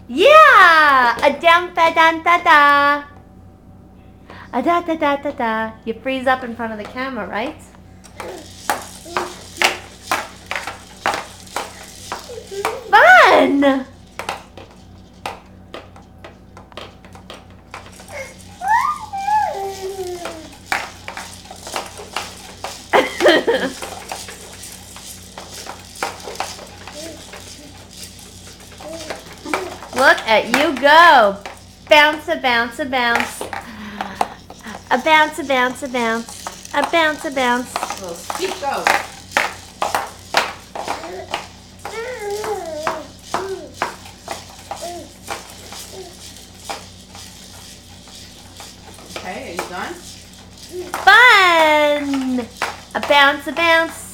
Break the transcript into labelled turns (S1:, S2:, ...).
S1: Yeah! A dum da dum da da. A da da da da da. You freeze up in front of the camera, right? Fun! Look at you go. Bounce a bounce a bounce. A bounce a bounce a bounce. A bounce a bounce.
S2: Well, keep going. Okay, are you done?
S1: Fun! A bounce a bounce.